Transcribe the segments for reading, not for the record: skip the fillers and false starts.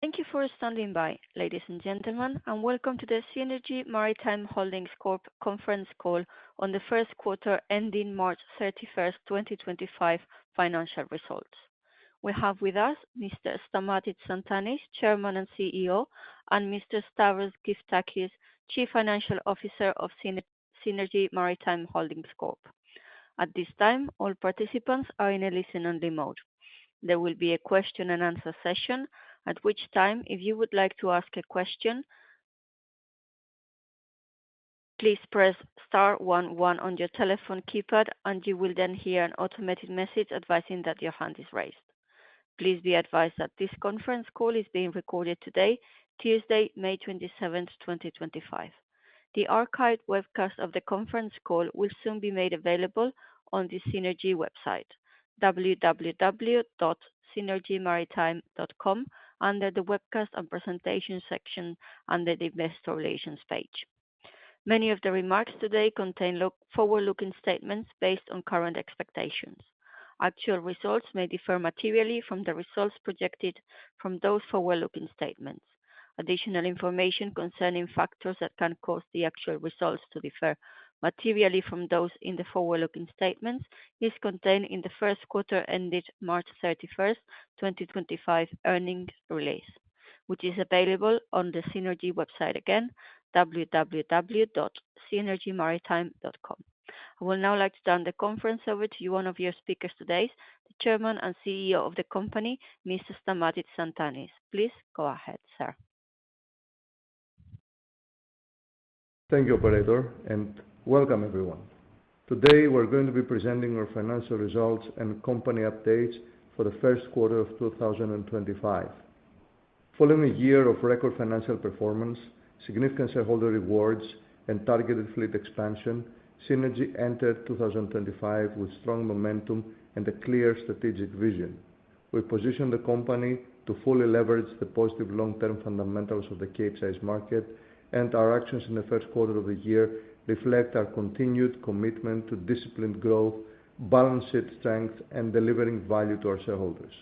Thank you for standing by, ladies and gentlemen, and welcome to the Seanergy Maritime Holdings Corp conference call on the first quarter ending March 31st, 2025 financial results. We have with us Mr. Stamatis Tsantanis, Chairman and CEO, and Mr. Stavros Gyftakis, Chief Financial Officer of Seanergy Maritime Holdings Corp. At this time, all participants are in a listen-only mode. There will be a question-and-answer session, at which time, if you would like to ask a question, please press star 11 on your telephone keypad, and you will then hear an automated message advising that your hand is raised. Please be advised that this conference call is being recorded today, Tuesday, May 27th, 2025. The archived webcast of the conference call will soon be made available on the Seanergy website, www.seanergymaritime.com, under the webcast and presentation section under the Investor Relations page. Many of the remarks today contain forward-looking statements based on current expectations. Actual results may differ materially from the results projected from those forward-looking statements. Additional information concerning factors that can cause the actual results to differ materially from those in the forward-looking statements is contained in the first quarter ended March 31st, 2025 earnings release, which is available on the Seanergy website again, www.seanergymaritime.com. I would now like to turn the conference over to one of your speakers today, the Chairman and CEO of the company, Mr. Stamatis Tsantanis. Please go ahead, sir. Thank you, Operator, and welcome everyone. Today we're going to be presenting our financial results and company updates for the first quarter of 2025. Following a year of record financial performance, significant shareholder rewards, and targeted fleet expansion, Seanergy entered 2025 with strong momentum and a clear strategic vision. We positioned the company to fully leverage the positive long-term fundamentals of the Capesize market, and our actions in the first quarter of the year reflect our continued commitment to disciplined growth, balance sheet strength, and delivering value to our shareholders.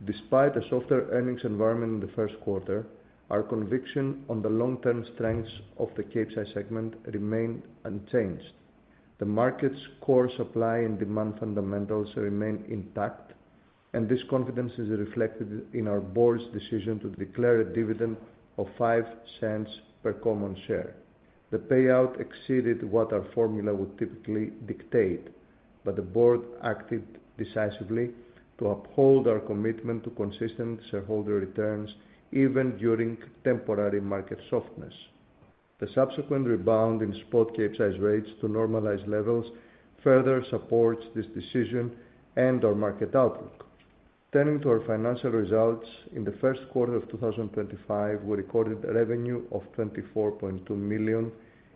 Despite a softer earnings environment in the first quarter, our conviction on the long-term strengths of the Capesize segment remained unchanged. The market's core supply and demand fundamentals remain intact, and this confidence is reflected in our board's decision to declare a dividend of 5 cents per common share. The payout exceeded what our formula would typically dictate, but the board acted decisively to uphold our commitment to consistent shareholder returns even during temporary market softness. The subsequent rebound in spot Capesize rates to normalized levels further supports this decision and our market outlook. Turning to our financial results, in the first quarter of 2025, we recorded a revenue of $24.2 million,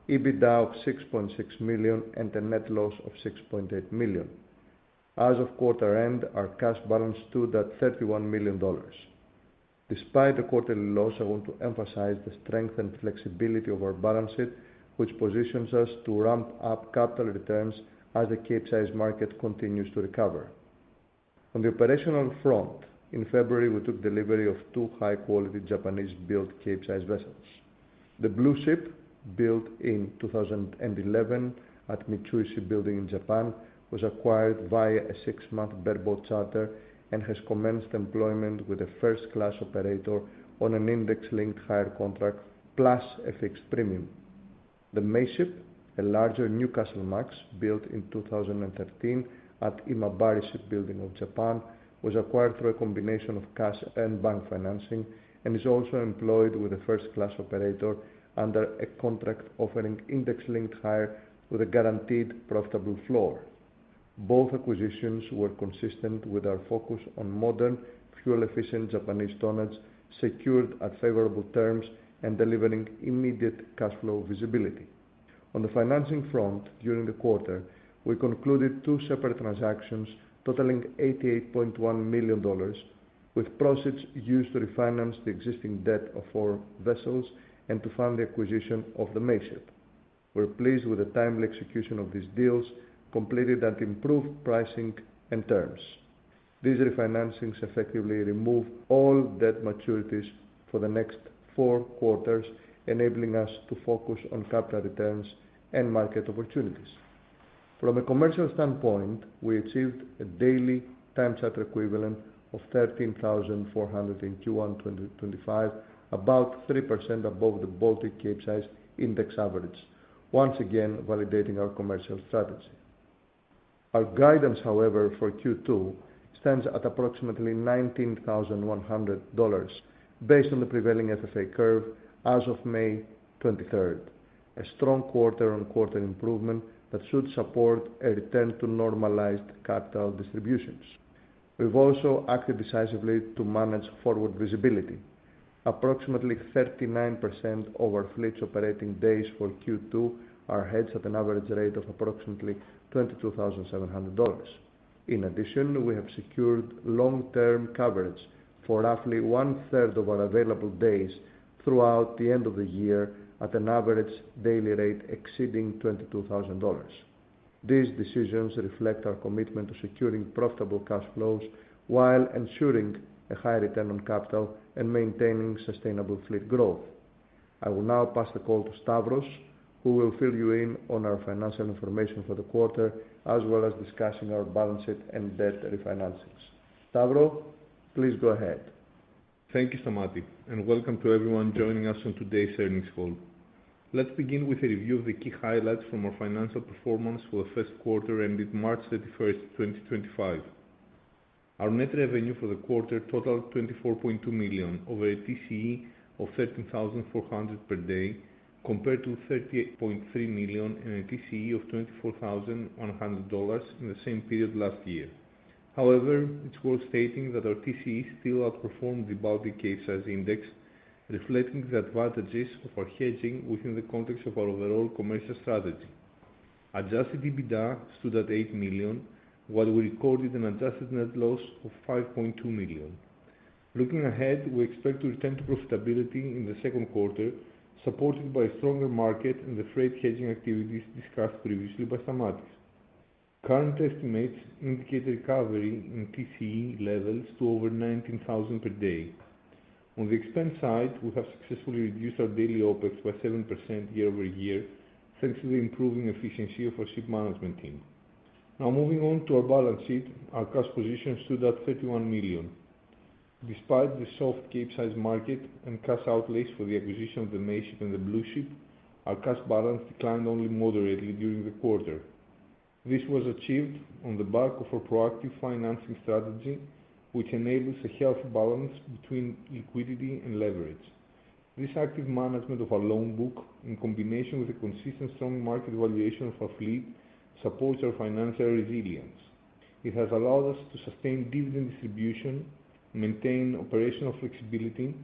EBITDA of $6.6 million, and a net loss of $6.8 million. As of quarter end, our cash balance stood at $31 million. Despite the quarterly loss, I want to emphasize the strength and flexibility of our balance sheet, which positions us to ramp up capital returns as the Capesize market continues to recover. On the operational front, in February, we took delivery of 2 high-quality Japanese-built Capesize vessels. The Blue Ship, built in 2011 at Mitsui Shipbuilding in Japan, was acquired via a 6-month bareboat charter and has commenced employment with a first-class operator on an index-linked hire contract plus a fixed premium. The May Ship, a larger Newcastlemax built in 2013 at Imabari Shipbuilding of Japan, was acquired through a combination of cash and bank financing and is also employed with a first-class operator under a contract offering index-linked hire with a guaranteed profitable floor. Both acquisitions were consistent with our focus on modern, fuel-efficient Japanese tonnage secured at favorable terms and delivering immediate cash flow visibility. On the financing front, during the quarter, we concluded 2 separate transactions totaling $88.1 million, with proceeds used to refinance the existing debt of 4 vessels and to fund the acquisition of the May Ship. We're pleased with the timely execution of these deals, completed at improved pricing and terms. These refinancings effectively remove all debt maturities for the next 4 quarters, enabling us to focus on capital returns and market opportunities. From a commercial standpoint, we achieved a daily time charter equivalent of 13,400 in Q1 2025, about 3% above the Baltic Capesize index average, once again validating our commercial strategy. Our guidance, however, for Q2 stands at approximately $19,100 based on the prevailing FFA curve as of May 23rd, a strong quarter-on-quarter improvement that should support a return to normalized capital distributions. We've also acted decisively to manage forward visibility. Approximately 39% of our fleet's operating days for Q2 are hedged at an average rate of approximately $22,700. In addition, we have secured long-term coverage for roughly 1/3 of our available days throughout the end of the year at an average daily rate exceeding $22,000. These decisions reflect our commitment to securing profitable cash flows while ensuring a high return on capital and maintaining sustainable fleet growth. I will now pass the call to Stavros, who will fill you in on our financial information for the quarter, as well as discussing our balance sheet and debt refinancings. Stavros, please go ahead. Thank you, Stamatis, and welcome to everyone joining us on today's earnings call. Let's begin with a review of the key highlights from our financial performance for the first quarter ended March 31st, 2025. Our net revenue for the quarter totaled $24.2 million over a TCE of $13,400 per day, compared to $38.3 million and a TCE of $24,100 in the same period last year. However, it's worth stating that our TCE still outperformed the Baltic Capesize index, reflecting the advantages of our hedging within the context of our overall commercial strategy. Adjusted EBITDA stood at $8 million, while we recorded an adjusted net loss of $5.2 million. Looking ahead, we expect to return to profitability in the second quarter, supported by a stronger market and the freight hedging activities discussed previously by Stamatis. Current estimates indicate a recovery in TCE levels to over $19,000 per day. On the expense side, we have successfully reduced our daily OPEX by 7% year-over-year, thanks to the improving efficiency of our ship management team. Now moving on to our balance sheet, our cash position stood at $31 million. Despite the soft Capesize market and cash outlays for the acquisition of the May ship and the Blue ship, our cash balance declined only moderately during the quarter. This was achieved on the back of our proactive financing strategy, which enables a healthy balance between liquidity and leverage. This active management of our loan book, in combination with a consistent strong market valuation of our fleet, supports our financial resilience. It has allowed us to sustain dividend distribution, maintain operational flexibility,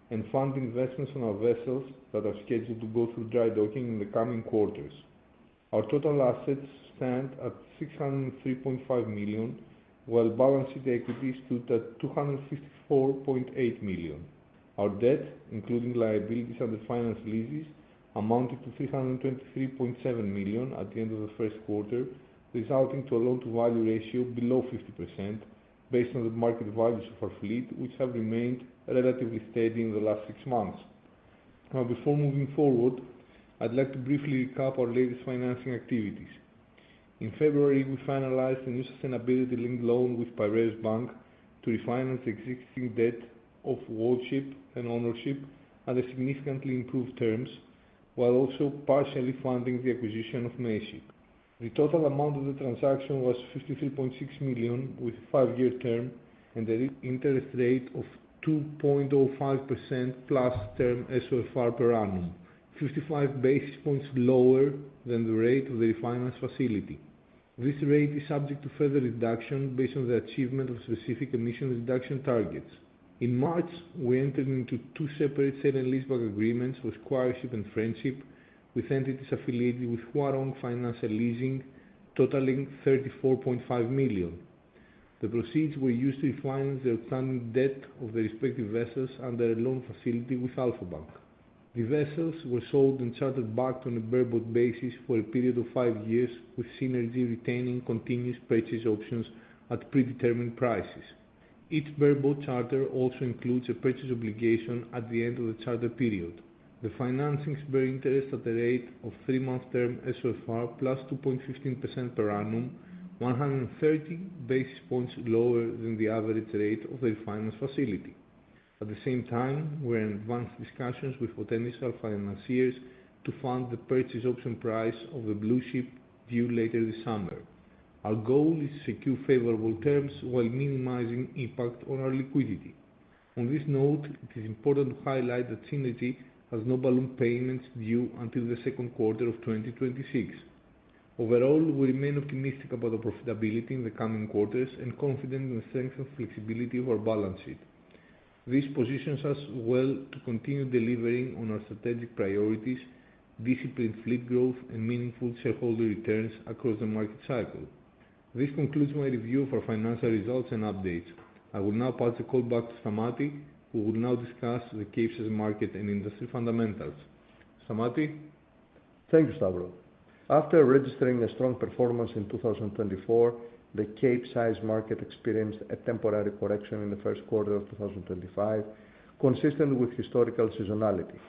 and fund investments on our vessels that are scheduled to go through dry docking in the coming quarters. Our total assets stand at $603.5 million, while balance sheet equity stood at $254.8 million. Our debt, including liabilities under finance leases, amounted to $323.7 million at the end of the first quarter, resulting to a loan-to-value ratio below 50%, based on the market values of our fleet, which have remained relatively steady in the last 6 months. Now, before moving forward, I'd like to briefly recap our latest financing activities. In February, we finalized a new sustainability-linked loan with Piraeus Bank to refinance existing debt of Worldship and Ownership under significantly improved terms, while also partially funding the acquisition of Mayship. The total amount of the transaction was $53.6 million with a 5-year term and an interest rate of 2.05% plus term SOFR per annum, 55 basis points lower than the rate of the refinance facility. This rate is subject to further reduction based on the achievement of specific emission reduction targets. In March, we entered into 2 separate sale and leaseback agreements for Squireship and Friendship with entities affiliated with Huarong Financial Leasing, totaling $34.5 million. The proceeds were used to refinance the outstanding debt of the respective vessels under a loan facility with Alpha Bank. The vessels were sold and chartered back on a bareboat basis for a period of 5 years, with Seanergy retaining continuous purchase options at predetermined prices. Each bareboat charter also includes a purchase obligation at the end of the charter period. The financings bear interest at a rate of 3-month term SOFR plus 2.15% per annum, 130 basis points lower than the average rate of the refinance facility. At the same time, we're in advanced discussions with potential financiers to fund the purchase option price of the blue ship due later this summer. Our goal is to secure favorable terms while minimizing impact on our liquidity. On this note, it is important to highlight that Seanergy has no balloon payments due until the second quarter of 2026. Overall, we remain optimistic about the profitability in the coming quarters and confident in the strength and flexibility of our balance sheet. This positions us well to continue delivering on our strategic priorities, disciplined fleet growth, and meaningful shareholder returns across the market cycle. This concludes my review of our financial results and updates. I will now pass the call back to Stamatis, who will now discuss the Capesize market and industry fundamentals. Stamatis? Thank you, Stavros. After registering a strong performance in 2024, the Capesize market experienced a temporary correction in the first quarter of 2025, consistent with historical seasonality,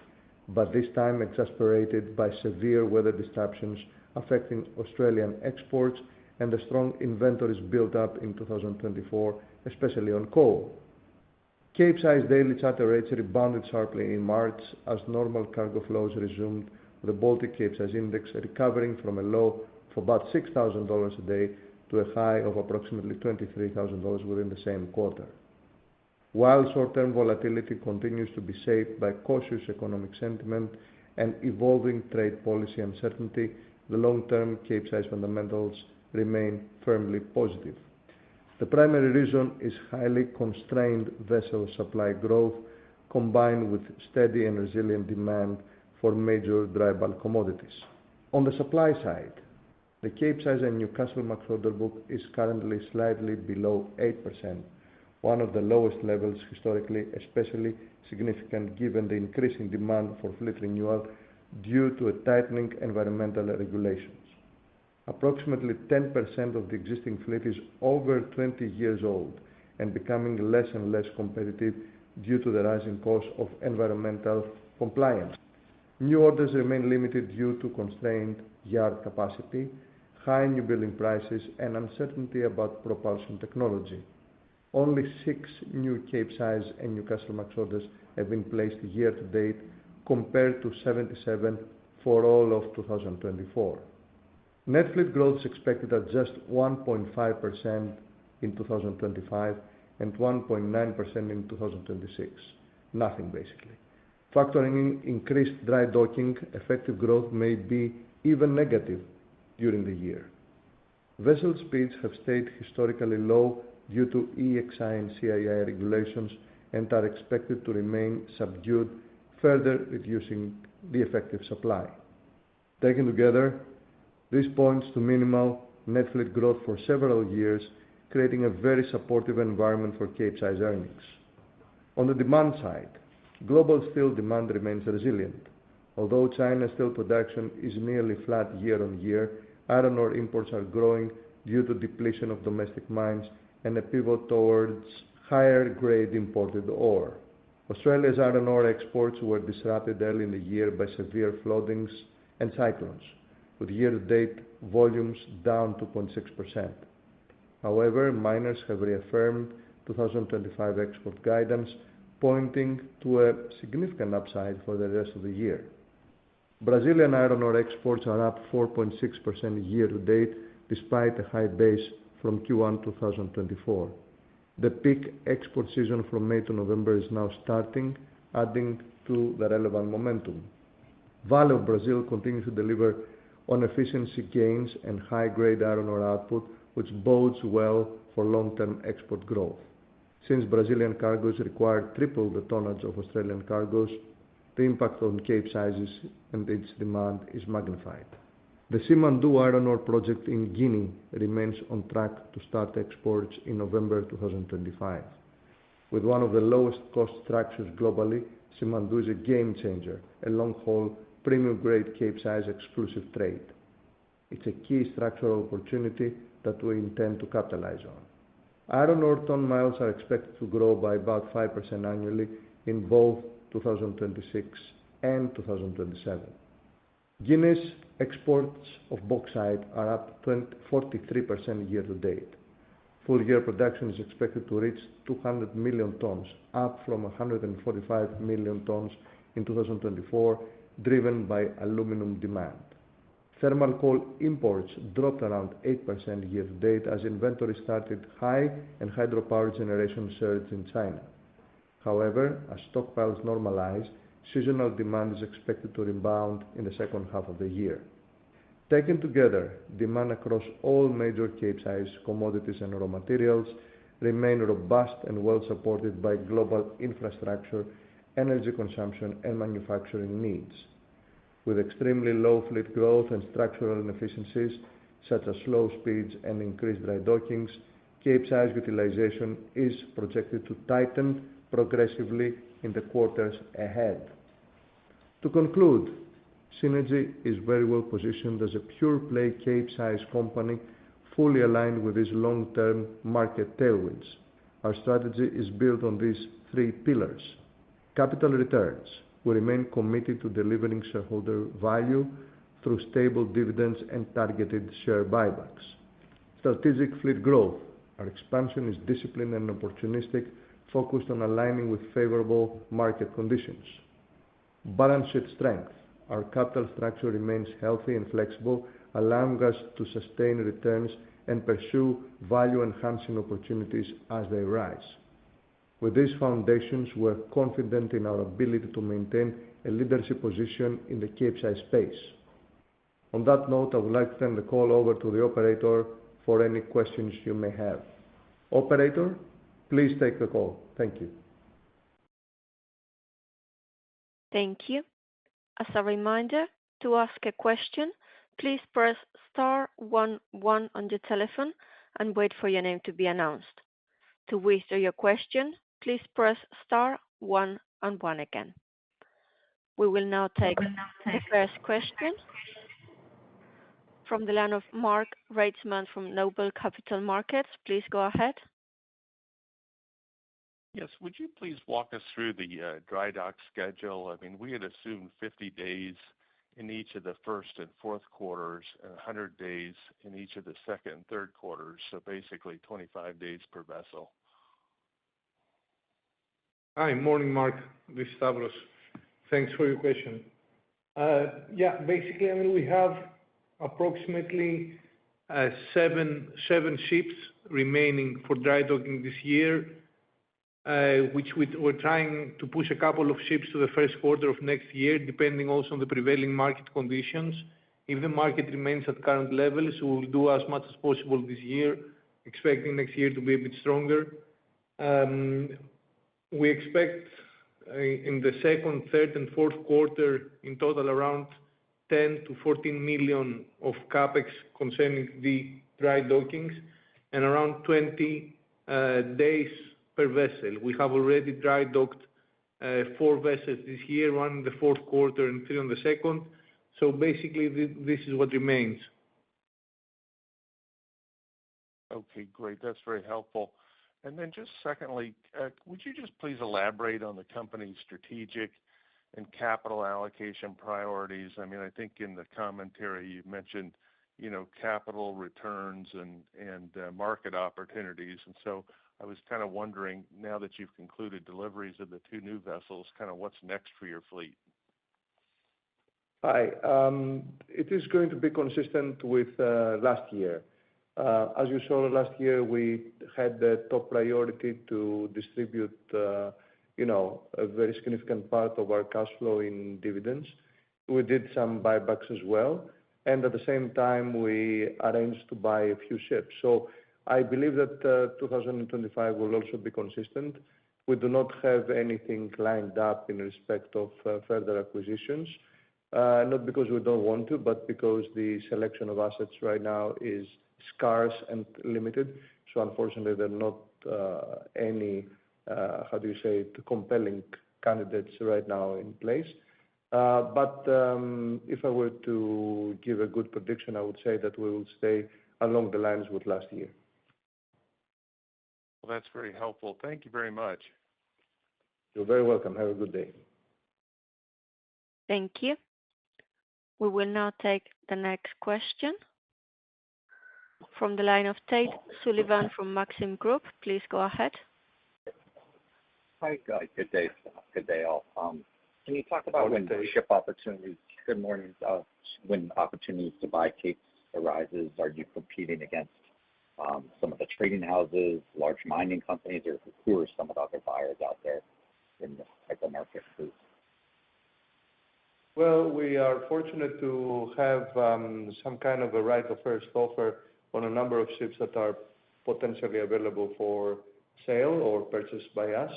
but this time exacerbated by severe weather disruptions affecting Australian exports and the strong inventories built up in 2024, especially on coal. Capesize daily charter rates rebounded sharply in March as normal cargo flows resumed, the Baltic Capesize Index recovering from a low of about $6,000 a day to a high of approximately $23,000 within the same quarter. While short-term volatility continues to be shaped by cautious economic sentiment and evolving trade policy uncertainty, the long-term Capesize fundamentals remain firmly positive. The primary reason is highly constrained vessel supply growth combined with steady and resilient demand for major dry bulk commodities. On the supply side, the Capesize and Newcastlemax order book is currently slightly below 8%, one of the lowest levels historically, especially significant given the increasing demand for fleet renewal due to a tightening environmental regulations. Approximately 10% of the existing fleet is over 20 years old and becoming less and less competitive due to the rising cost of environmental compliance. New orders remain limited due to constrained yard capacity, high new building prices, and uncertainty about propulsion technology. Only 6 new Capesize and Newcastlemax orders have been placed year to date compared to 77 for all of 2024. Net fleet growth is expected at just 1.5% in 2025 and 1.9% in 2026. Nothing basically. Factoring in increased dry docking, effective growth may be even negative during the year. Vessel speeds have stayed historically low due to EEXI and CII regulations and are expected to remain subdued, further reducing the effective supply. Taken together, this points to minimal net fleet growth for several years, creating a very supportive environment for Capesize earnings. On the demand side, global steel demand remains resilient. Although China's steel production is nearly flat year on year, iron ore imports are growing due to depletion of domestic mines and a pivot towards higher grade imported ore. Australia's iron ore exports were disrupted early in the year by severe floodings and cyclones, with year-to-date volumes down 2.6%. However, miners have reaffirmed 2025 export guidance, pointing to a significant upside for the rest of the year. Brazilian iron ore exports are up 4.6% year-to-date, despite a high base from Q1 2024. The peak export season from May to November is now starting, adding to the relevant momentum. Vale of Brazil continues to deliver on efficiency gains and high-grade iron ore output, which bodes well for long-term export growth. Since Brazilian cargoes require triple the tonnage of Australian cargoes, the impact on Capesizes and its demand is magnified. The Simandou iron ore project in Guinea remains on track to start exports in November 2025. With one of the lowest cost structures globally, Simandou is a game changer, a long-haul, premium-grade Capesize exclusive trade. It's a key structural opportunity that we intend to capitalize on. Iron ore ton miles are expected to grow by about 5% annually in both 2026 and 2027. Guinea's exports of bauxite are up 43% year to date. Full year production is expected to reach 200 million tons, up from 145 million tons in 2024, driven by aluminum demand. Thermal coal imports dropped around 8% year to date as inventory started high and hydropower generation surged in China. However, as stockpiles normalize, seasonal demand is expected to rebound in the second half of the year. Taken together, demand across all major Capesize commodities and raw materials remain robust and well supported by global infrastructure, energy consumption, and manufacturing needs. With extremely low fleet growth and structural inefficiencies, such as slow speeds and increased dry dockings, Capesize utilization is projected to tighten progressively in the quarters ahead. To conclude, Seanergy is very well positioned as a pure-play Capesize company, fully aligned with these long-term market tailwinds. Our strategy is built on these three pillars. Capital returns. We remain committed to delivering shareholder value through stable dividends and targeted share buybacks. Strategic fleet growth. Our expansion is disciplined and opportunistic, focused on aligning with favorable market conditions. Balance sheet strength. Our capital structure remains healthy and flexible, allowing us to sustain returns and pursue value-enhancing opportunities as they rise. With these foundations, we're confident in our ability to maintain a leadership position in the Capesize space. On that note, I would like to turn the call over to the operator for any questions you may have. Operator, please take the call. Thank you. Thank you. As a reminder, to ask a question, please press star 11 on your telephone and wait for your name to be announced. To withdraw your question, please press star 11 again. We will now take the first question from the line of Mark Reichman from Noble Capital Markets. Please go ahead. Yes, would you please walk us through the dry dock schedule? I mean, we had assumed 50 days in each of the first and fourth quarters and 100 days in each of the second and third quarters, so basically 25 days per vessel. Hi, morning, Mark. This is Stavros. Thanks for your question. Basically, I mean, we have approximately seven ships remaining for dry docking this year, which we're trying to push a couple of ships to the first quarter of next year, depending also on the prevailing market conditions. If the market remains at current levels, we will do as much as possible this year, expecting next year to be a bit stronger. We expect in the second, third, and fourth quarter, in total, around 10 to 14 million of capex concerning the dry dockings and around 20 days per vessel. We have already dry docked 4 vessels this year, 1 in the fourth quarter and 3 on the second. So basically, this is what remains. Okay, great. That's very helpful. And then just secondly, would you just please elaborate on the company's strategic and capital allocation priorities? I mean, I think in the commentary you mentioned, capital returns and market opportunities. And so I was kind of wondering, now that you've concluded deliveries of the 2 new vessels, kind of what's next for your fleet? Hi. It is going to be consistent with last year. As you saw last year, we had the top priority to distribute, a very significant part of our cash flow in dividends. We did some buybacks as well. And at the same time, we arranged to buy a few ships. So I believe that 2025 will also be consistent. We do not have anything lined up in respect of further acquisitions, not because we don't want to, but because the selection of assets right now is scarce and limited. So unfortunately, there are not any, compelling candidates right now in place. But if I were to give a good prediction, I would say that we will stay along the lines with last year. Well, that's very helpful. Thank you very much. You're very welcome. Have a good day. Thank you. We will now take the next question from the line of Tate Sullivan from Maxim Group. Please go ahead. Hi, guys. Good day. Good day, all. Can you talk about when ship opportunities? Good morning. When opportunities to buy capes arises, are you competing against some of the trading houses, large mining companies, or who are some of the other buyers out there in this type of market? Well, we are fortunate to have some kind of a right of first offer on a number of ships that are potentially available for sale or purchased by us.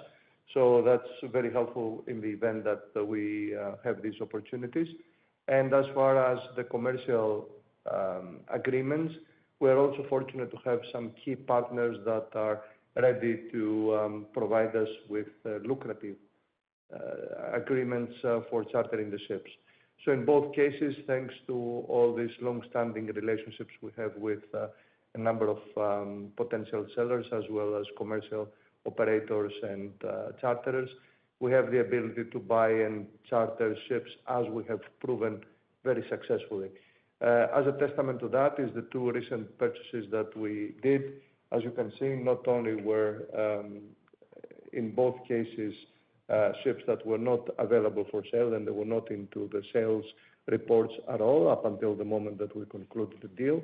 So that's very helpful in the event that we have these opportunities. And as far as the commercial agreements, we're also fortunate to have some key partners that are ready to provide us with lucrative agreements for chartering the ships. So in both cases, thanks to all these long-standing relationships we have with a number of potential sellers as well as commercial operators and charterers, we have the ability to buy and charter ships as we have proven very successfully. As a testament to that is the two recent purchases that we did. As you can see, not only were in both cases ships that were not available for sale and they were not into the sales reports at all up until the moment that we concluded the deal.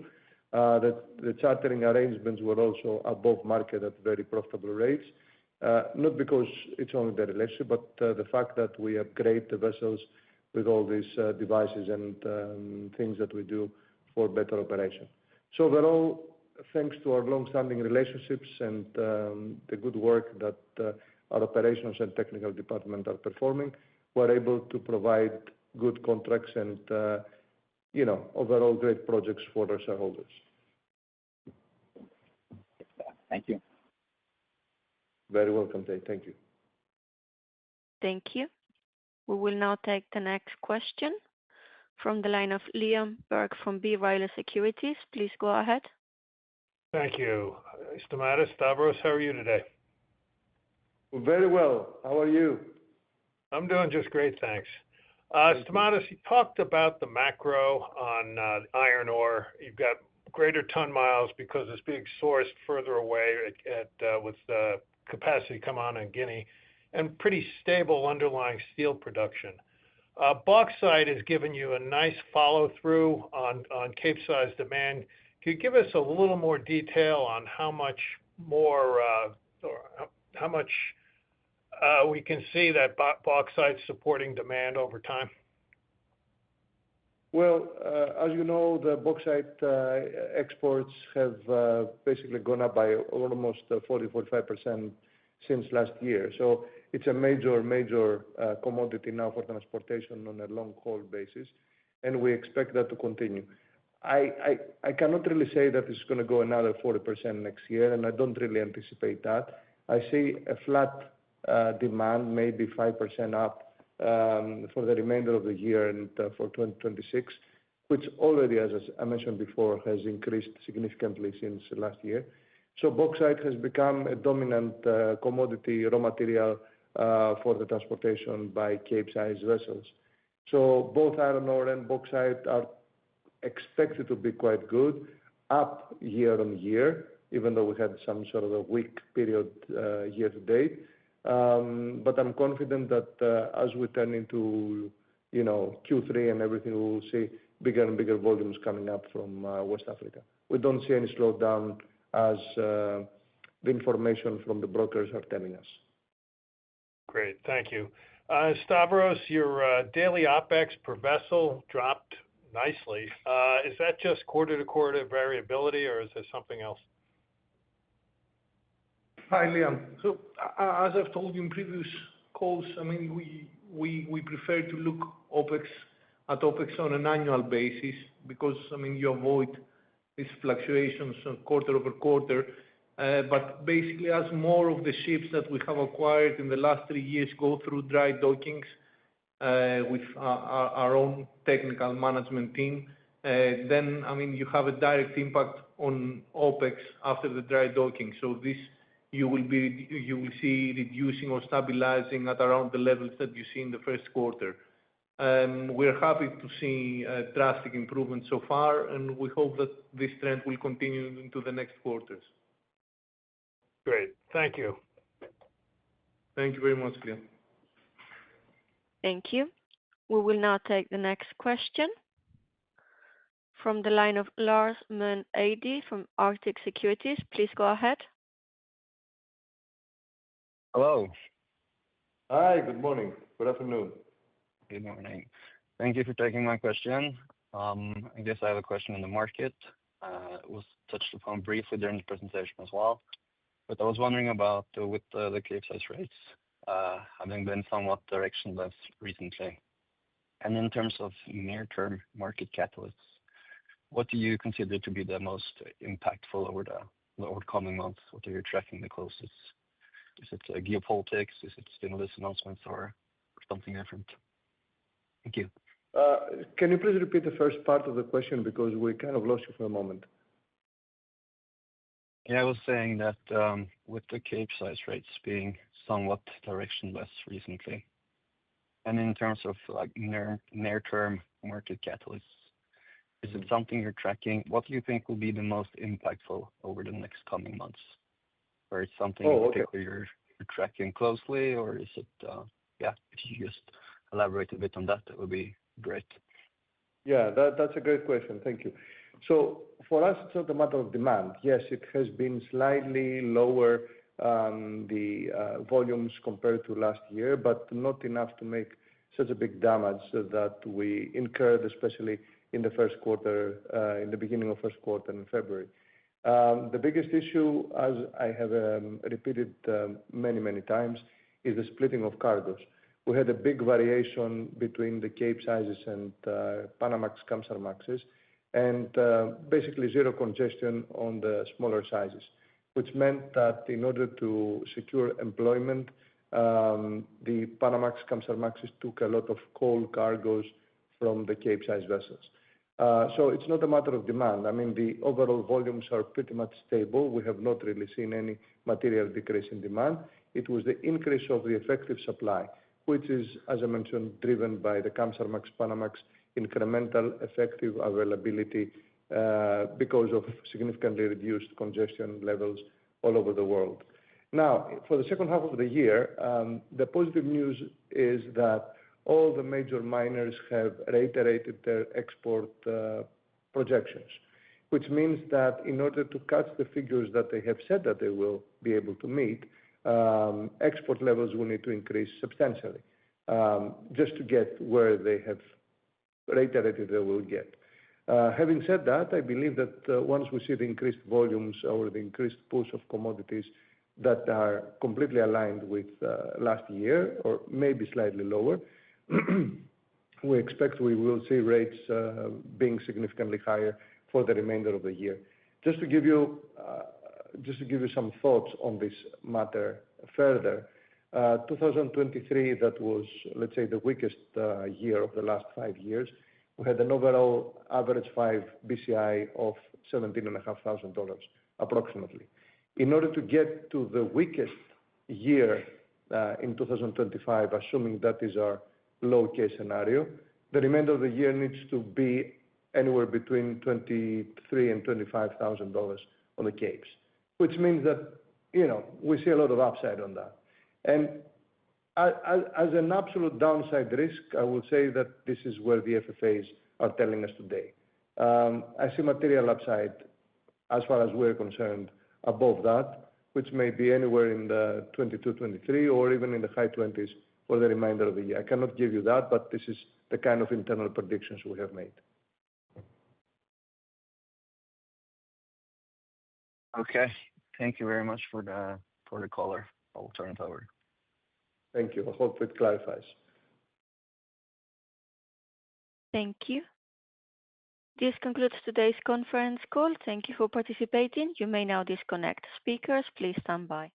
The chartering arrangements were also above market at very profitable rates, not because it's only the relationship, but the fact that we upgrade the vessels with all these devices and things that we do for better operation. So overall, thanks to our long-standing relationships and the good work that our operations and technical department are performing, we're able to provide good contracts and overall great projects for our shareholders. Thank you. Very welcome, Tate. Thank you. Thank you. We will now take the next question from the line of Liam Burke from B. Riley Securities. Please go ahead. Thank you. Stamatis, Stavros, how are you today? Very well. How are you? I'm doing just great, thanks. Stamatis, you talked about the macro on iron ore. You've got greater ton miles because it's being sourced further away with the capacity come on in Guinea, and pretty stable underlying steel production. Bauxite has given you a nice follow-through on Capesize demand. Can you give us a little more detail on how much more or how much we can see that bauxite supporting demand over time? Well, as you know, the bauxite exports have basically gone up by almost 40-45% since last year. So it's a major commodity now for transportation on a long-haul basis, and we expect that to continue. I cannot really say that it's going to go another 40% next year, and I don't really anticipate that. I see a flat demand, maybe 5% up for the remainder of the year and for 2026, which already, as I mentioned before, has increased significantly since last year. So bauxite has become a dominant commodity raw material for the transportation by Capesize vessels. So both iron ore and bauxite are expected to be quite good, up year on year, even though we had some sort of a weak period year to date. But I'm confident that as we turn into Q3 and everything, we will see bigger and bigger volumes coming up from West Africa. We don't see any slowdown as the information from the brokers are telling us. Great, thank you. Stavros, your daily OPEX per vessel dropped nicely. Is that just quarter-to-quarter variability, or is there something else? Hi, Liam. So as I've told you in previous calls, I mean, we prefer to look at OPEX on an annual basis because, I mean, you avoid these fluctuations quarter over quarter. But basically, as more of the ships that we have acquired in the last 3 years go through dry dockings with our own technical management team, then, I mean, you have a direct impact on OPEX after the dry docking. So this you will see reducing or stabilizing at around the levels that you see in the first quarter. We're happy to see drastic improvement so far, and we hope that this trend will continue into the next quarters. Great. Thank you. Thank you very much, Clea. Thank you. We will now take the next question from the line of Lars, Mann, Adey from Arctic Securities. Please go ahead. Hello. Hi, good morning. Good afternoon. Good morning. Thank you for taking my question. I guess I have a question on the market. It was touched upon briefly during the presentation as well, but I was wondering about with the Capesize rates having been somewhat directionless recently. And in terms of near-term market catalysts, what do you consider to be the most impactful over the coming months? What are you tracking the closest? Is it geopolitics? Is it stimulus announcements or something different? Thank you. Can you please repeat the first part of the question because we kind of lost you for a moment? Yeah, I was saying that with the Capesize rates being somewhat directionless recently, and in terms of like near-term market catalysts, is it something you're tracking? What do you think will be the most impactful over the next coming months? Or is it something in particular you're tracking closely, or is it, if you just elaborate a bit on that, that would be great. Yeah, that's a great question. Thank you. So for us, it's not a matter of demand. Yes, it has been slightly lower, the volumes compared to last year, but not enough to make such a big damage that we incurred, especially in the first quarter, in the beginning of first quarter in February. The biggest issue, as I have repeated many times, is the splitting of cargoes. We had a big variation between the Capesizes and Panamax, Kamsarmaxes, and basically zero congestion on the smaller sizes, which meant that in order to secure employment, the Panamax, Kamsarmaxes took a lot of coal cargoes from the Capesize vessels. So it's not a matter of demand. I mean, the overall volumes are pretty much stable. We have not really seen any material decrease in demand. It was the increase of the effective supply, which is, as I mentioned, driven by the Kamsarmax, Panamax incremental effective availability because of significantly reduced congestion levels all over the world. Now, for the second half of the year, the positive news is that all the major miners have reiterated their export projections, which means that in order to catch the figures that they have said that they will be able to meet, export levels will need to increase substantially just to get where they have reiterated they will get. Having said that, I believe that once we see the increased volumes or the increased push of commodities that are completely aligned with last year or maybe slightly lower, we expect we will see rates being significantly higher for the remainder of the year. Just to give you some thoughts on this matter further, 2023, that was, let's say, the weakest year of the last 5 years. We had an overall average 5 BCI of $17,500 approximately. In order to get to the weakest year in 2025, assuming that is our low case scenario, the remainder of the year needs to be anywhere between $23,000 and $25,000 on the Capes, which means that, we see a lot of upside on that. And as an absolute downside risk, I would say that this is where the FFAs are telling us today. I see material upside as far as we're concerned above that, which may be anywhere in the 22, 23, or even in the high 20s for the remainder of the year. I cannot give you that, but this is the kind of internal predictions we have made. Okay. Thank you very much for the caller. I'll turn it over. Thank you. I hope it clarifies. Thank you. This concludes today's conference call. Thank you for participating. You may now disconnect. Speakers, please stand by.